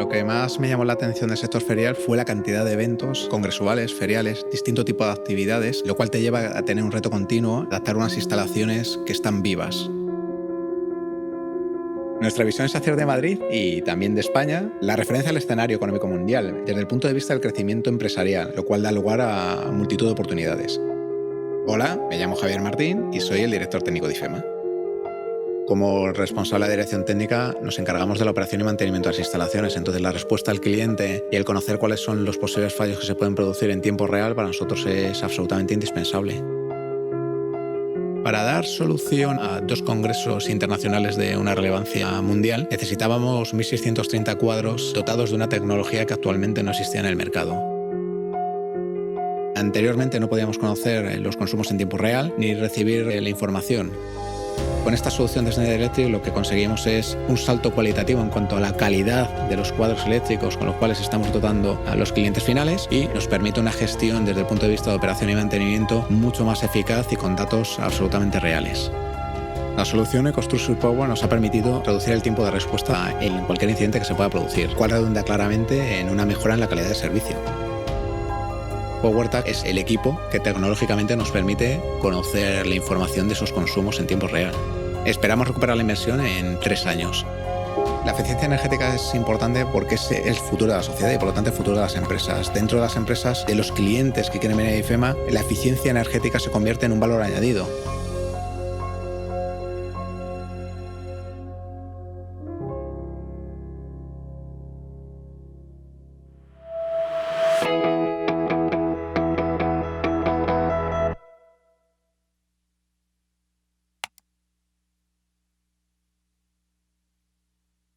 lo que más me llamó la atención del sector ferial fue la cantidad de eventos congresuales, feriales, distinto tipo de actividades, lo cual te lleva a tener un reto continuo, adaptar unas instalaciones que están vivas. Nuestra visión es hacer de Madrid y también de España la referencia al escenario económico mundial desde el punto de vista del crecimiento empresarial, lo cual da lugar a multitud de oportunidades. Hola, me llamo Javier Martín y soy el director técnico de IFEMA. Como responsable de dirección técnica nos encargamos de la operación y mantenimiento de las instalaciones, entonces la respuesta al cliente y el conocer cuáles son los posibles fallos que se pueden producir en tiempo real para nosotros es absolutamente indispensable. Para dar solución a 2 congresos internacionales de una relevancia mundial, necesitábamos 1.630 cuadros dotados de una tecnología que actualmente no existía en el mercado. Anteriormente no podíamos conocer los consumos en tiempo real ni recibir la información. Con esta solución de Schneider Electric lo que conseguimos es un salto cualitativo en cuanto a la calidad de los cuadros eléctricos con los cuales estamos dotando a los clientes finales y nos permite una gestión desde el punto de vista de operación y mantenimiento mucho más eficaz y con datos absolutamente reales. La solución EcoStruxure Power nos ha permitido reducir el tiempo de respuesta en cualquier incidente que se pueda producir, lo cual redunda claramente en una mejora en la calidad de servicio. PowerTag es el equipo que tecnológicamente nos permite conocer la información de esos consumos en tiempo real. Esperamos recuperar la inversión en 3 años. La eficiencia energética es importante porque es el futuro de la sociedad y por lo tanto el futuro de las empresas. Dentro de las empresas, de los clientes que quieren venir a IFEMA, la eficiencia energética se convierte en un valor añadido.